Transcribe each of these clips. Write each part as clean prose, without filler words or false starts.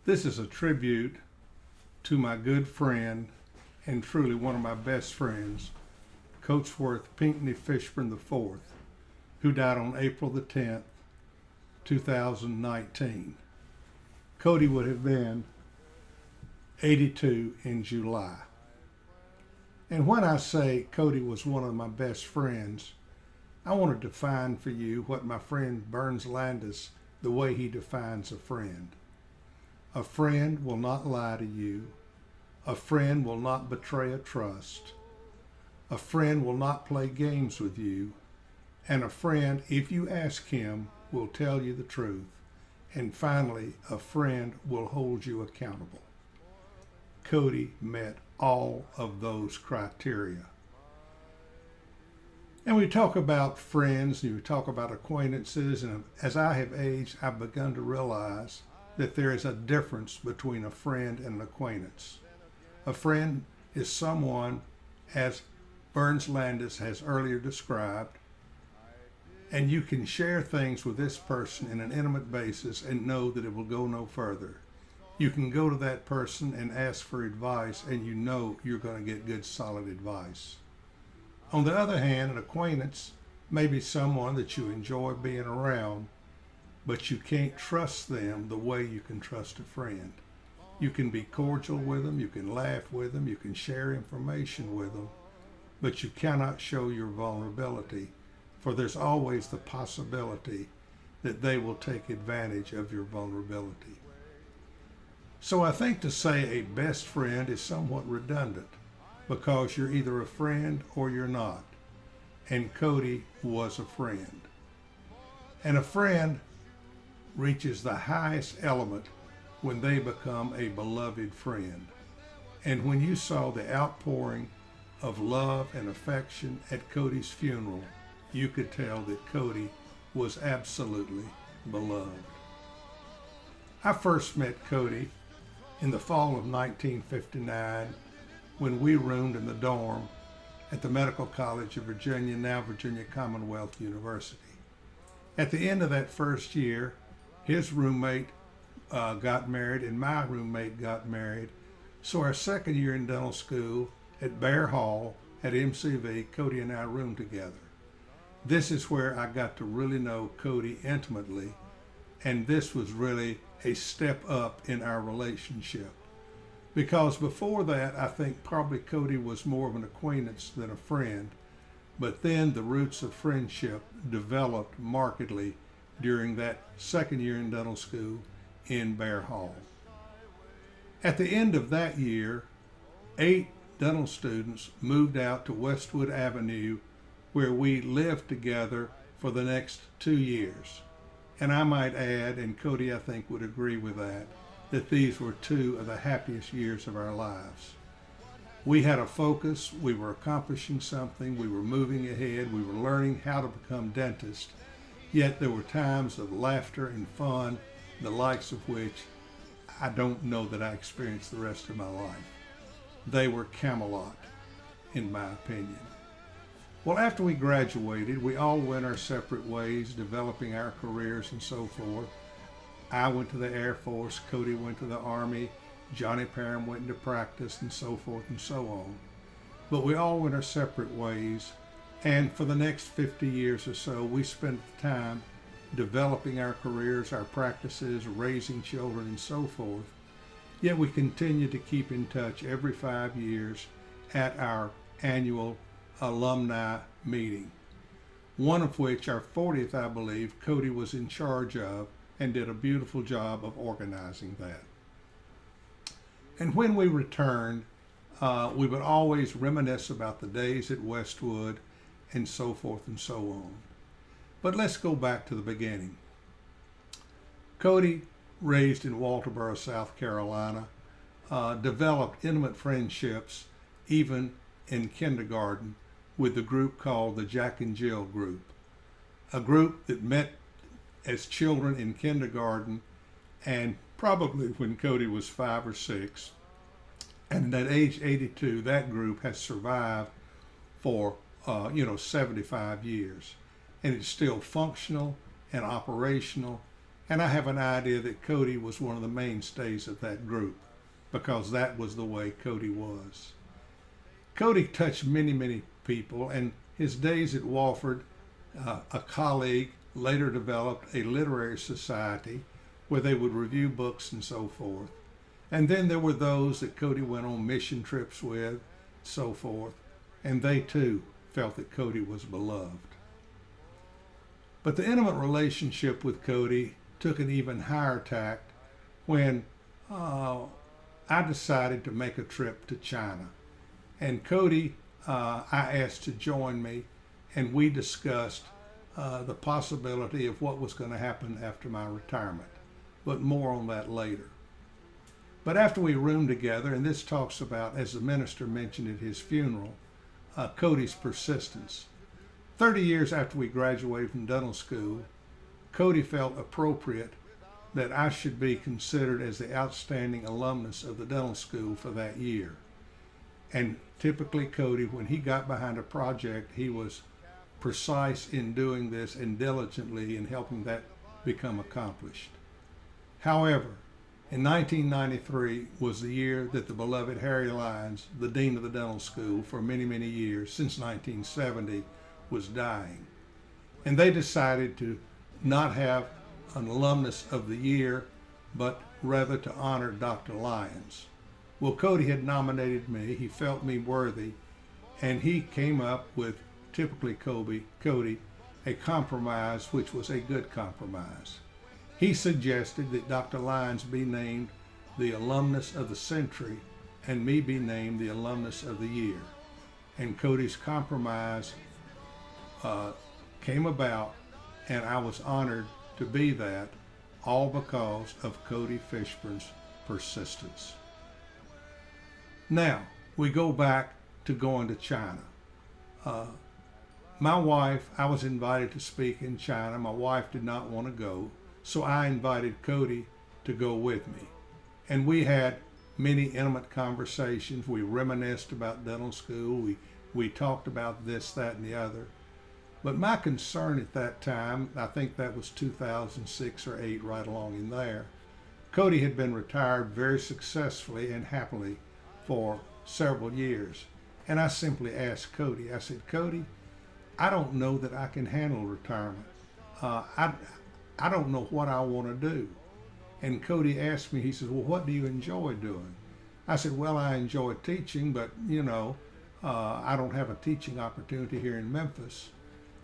This is a tribute to my good friend and truly one of my best friends, Coachworth Pinckney Fishburne IV, who died on April the 10th, 2019. Coty would have been 82 in July. And when I say Coty was one of my best friends, I want to define for you what my friend Burns Landis, the way he defines a friend. A friend will not lie to you. A friend will not betray a trust. A friend will not play games with you. And a friend, if you ask him, will tell you the truth. And finally, a friend will hold you accountable. Coty met all of those criteria. And we talk about friends and we talk about acquaintances, and as I have aged, I've begun to realize that there is a difference between a friend and an acquaintance. A friend is someone, as Burns Landis has earlier described, and you can share things with this person in an intimate basis and know that it will go no further. You can go to that person and ask for advice, and you know you're going to get good, solid advice. On the other hand, an acquaintance may be someone that you enjoy being around, but you can't trust them the way you can trust a friend. You can be cordial with them, you can laugh with them, you can share information with them, but you cannot show your vulnerability, for there's always the possibility that they will take advantage of your vulnerability. So I think to say a best friend is somewhat redundant, because you're either a friend or you're not. And Coty was a friend. And a friend reaches the highest element when they become a beloved friend. And when you saw the outpouring of love and affection at Coty's funeral, you could tell that Coty was absolutely beloved. I first met Coty in the fall of 1959 when we roomed in the dorm at the Medical College of Virginia, now Virginia Commonwealth University. At the end of that first year, his roommate got married and my roommate got married. So our second year in dental school at Bear Hall at MCV, Coty and I roomed together. This is where I got to really know Coty intimately, and this was really a step up in our relationship. Because before that, I think probably Coty was more of an acquaintance than a friend, but then the roots of friendship developed markedly during that second year in dental school in Bear Hall. At the end of that year, 8 dental students moved out to Westwood Avenue, where we lived together for the next 2 years. And I might add, and Coty I think would agree with that these were 2 of the happiest years of our lives. We had a focus, we were accomplishing something, we were moving ahead, we were learning how to become dentists, yet there were times of laughter and fun, the likes of which I don't know that I experienced the rest of my life. They were Camelot, in my opinion. Well, after we graduated, we all went our separate ways, developing our careers and so forth. I went to the Air Force, Coty went to the Army, Johnny Parham went into practice, and so forth and so on. But we all went our separate ways, and for the next 50 years or so, we spent time developing our careers, our practices, raising children, and so forth. Yet we continue to keep in touch every 5 years at our annual alumni meeting, one of which, our 40th, I believe, Coty was in charge of and did a beautiful job of organizing that. And when we returned, we would always reminisce about the days at Westwood and so forth and so on. But let's go back to the beginning. Coty, raised in Walterboro, South Carolina, developed intimate friendships even in kindergarten with the group called the Jack and Jill group, a group that met as children in kindergarten and probably when Coty was 5 or 6. And at age 82, that group has survived for 75 years. And it's still functional and operational And I have an idea that Coty was one of the mainstays of that group because that was the way Coty was. Coty touched many, many people, and his days at Wofford, a colleague, later developed a literary society where they would review books and so forth. And then there were those that Coty went on mission trips with, so forth, and they too felt that Coty was beloved. But the intimate relationship with Coty took an even higher tact when I decided to make a trip to China. And Coty, I asked to join me, and we discussed the possibility of what was going to happen after my retirement. But more on that later. But after we roomed together, and this talks about, as the minister mentioned at his funeral, Coty's persistence. 30 years after we graduated from dental school, Coty felt appropriate that I should be considered as the outstanding alumnus of the dental school for that year. And typically Coty, when he got behind a project, he was precise in doing this and diligently in helping that become accomplished. However, in 1993 was the year that the beloved Harry Lyons, the dean of the dental school for many, many years, since 1970, was dying. And they decided to not have an alumnus of the year, but rather to honor Dr. Lyons. Well, Coty had nominated me. He felt me worthy, and he came up with, typically Coty, a compromise which was a good compromise. He suggested that Dr. Lyons be named the alumnus of the century and me be named the alumnus of the year. And Coty's compromise came about, and I was honored to be that, all because of Coty Fishburne's persistence. Now, we go back to going to China. My wife, I was invited to speak in China. My wife did not want to go, so I invited Coty to go with me. And we had many intimate conversations. We reminisced about dental school. We talked about this, that, and the other. But my concern at that time, I think that was 2006 or 8, right along in there, Coty had been retired very successfully and happily for several years. And I simply asked Coty, I said, Coty, I don't know that I can handle retirement. I don't know what I want to do. And Coty asked me, he says, well, what do you enjoy doing? I said, well, I enjoy teaching, but I don't have a teaching opportunity here in Memphis.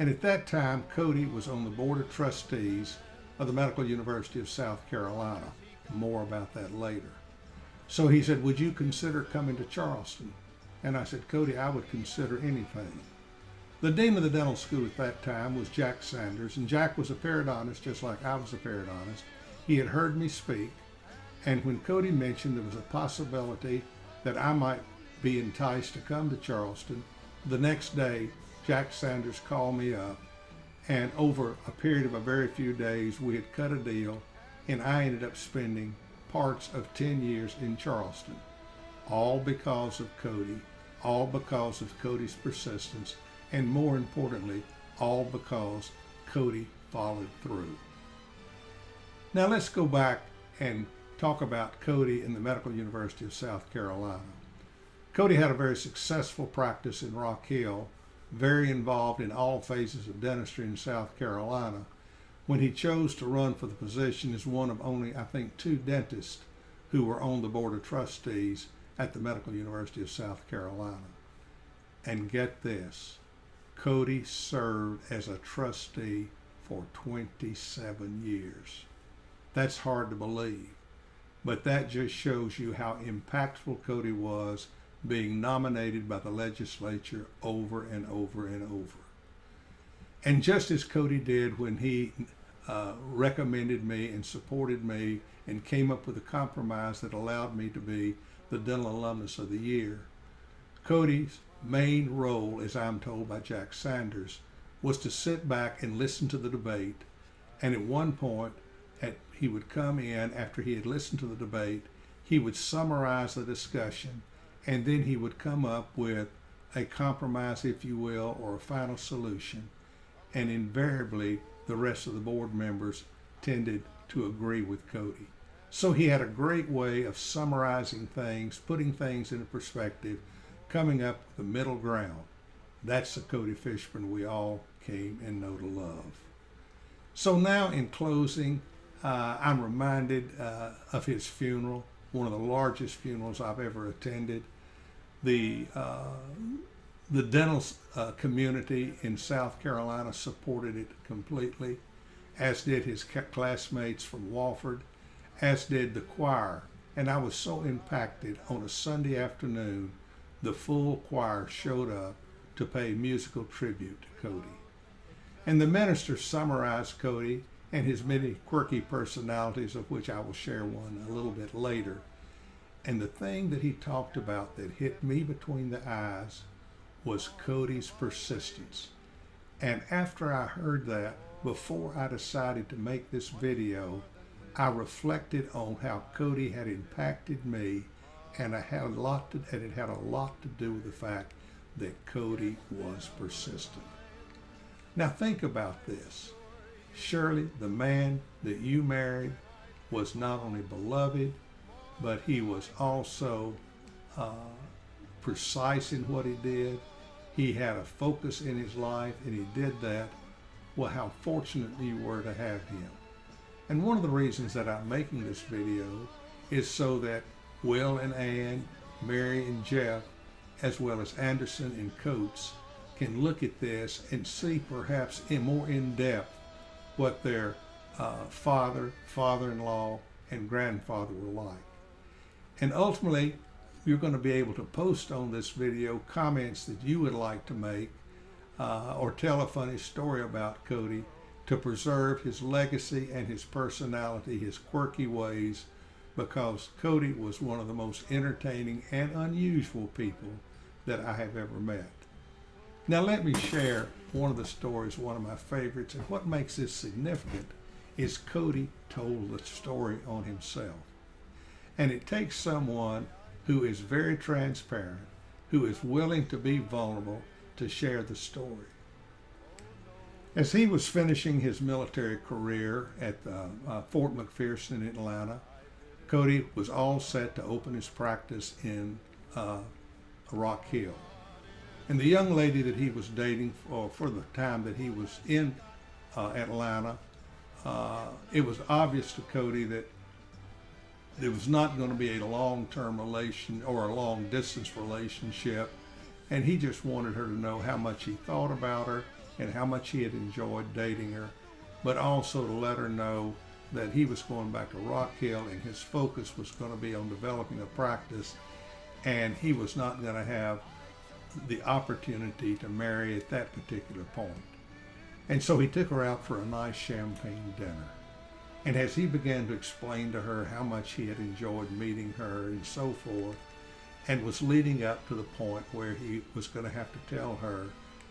And at that time, Coty was on the board of trustees of the Medical University of South Carolina. More about that later. So he said, would you consider coming to Charleston? And I said, Coty, I would consider anything. The dean of the dental school at that time was Jack Sanders, and Jack was a periodontist just like I was a periodontist. He had heard me speak, and when Coty mentioned there was a possibility that I might be enticed to come to Charleston, the next day Jack Sanders called me up, and over a period of a very few days we had cut a deal, and I ended up spending parts of 10 years in Charleston, all because of Coty, all because of Coty's persistence, and more importantly, all because Coty followed through. Now let's go back and talk about Coty and the Medical University of South Carolina. Coty had a very successful practice in Rock Hill, very involved in all phases of dentistry in South Carolina, when he chose to run for the position as one of only, I think, 2 dentists who were on the board of trustees at the Medical University of South Carolina. And get this, Coty served as a trustee for 27 years. That's hard to believe, but that just shows you how impactful Coty was, being nominated by the legislature over and over and over. And just as Coty did when he recommended me and supported me and came up with a compromise that allowed me to be the Dental Alumnus of the Year, Coty's main role, as I'm told by Jack Sanders, was to sit back and listen to the debate. And at one point, he would come in after he had listened to the debate, he would summarize the discussion, and then he would come up with a compromise, if you will, or a final solution. And invariably, the rest of the board members tended to agree with Coty. So he had a great way of summarizing things, putting things into perspective, coming up with a middle ground. That's the Coty Fishburne we all came and know to love. So now in closing, I'm reminded of his funeral, one of the largest funerals I've ever attended. The dental community in South Carolina supported it completely, as did his classmates from Wofford, as did the choir. And I was so impacted. On a Sunday afternoon, the full choir showed up to pay musical tribute to Coty. And the minister summarized Coty and his many quirky personalities, of which I will share one a little bit later. And the thing that he talked about that hit me between the eyes was Coty's persistence. And after I heard that, before I decided to make this video, I reflected on how Coty had impacted me, and it had a lot to do with the fact that Coty was persistent. Now think about this. Surely the man that you married was not only beloved, but he was also precise in what he did. He had a focus in his life, and he did that. Well, how fortunate you were to have him. And one of the reasons that I'm making this video is so that Will and Ann, Mary and Jeff, as well as Anderson and Coates, can look at this and see perhaps more in depth what their father, father-in-law, and grandfather were like. And ultimately, you're going to be able to post on this video comments that you would like to make or tell a funny story about Coty to preserve his legacy and his personality, his quirky ways, because Coty was one of the most entertaining and unusual people that I have ever met. Now let me share one of the stories, one of my favorites, and what makes this significant is Coty told the story on himself. And it takes someone who is very transparent, who is willing to be vulnerable to share the story. As he was finishing his military career at Fort McPherson in Atlanta, Coty was all set to open his practice in Rock Hill. And the young lady that he was dating for the time that he was in Atlanta, it was obvious to Coty that there was not going to be a long-term relation or a long-distance relationship, and he just wanted her to know how much he thought about her and how much he had enjoyed dating her, but also to let her know that he was going back to Rock Hill and his focus was going to be on developing a practice, and he was not going to have the opportunity to marry at that particular point. And so he took her out for a nice champagne dinner. And as he began to explain to her how much he had enjoyed meeting her and so forth, and was leading up to the point where he was going to have to tell her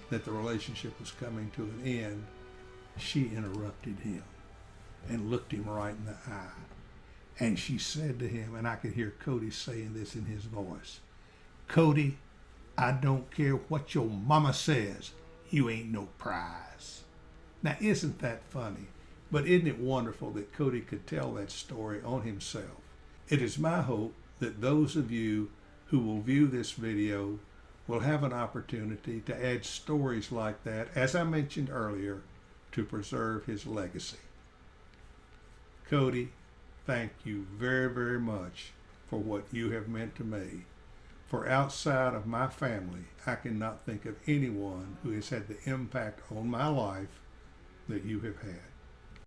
that the relationship was coming to an end, she interrupted him and looked him right in the eye. And she said to him, and I could hear Coty saying this in his voice, "Coty, I don't care what your mama says, you ain't no prize." Now, isn't that funny? But isn't it wonderful that Coty could tell that story on himself? It is my hope that those of you who will view this video will have an opportunity to add stories like that, as I mentioned earlier, to preserve his legacy. Coty, thank you very, very much for what you have meant to me. For outside of my family, I cannot think of anyone who has had the impact on my life that you have had.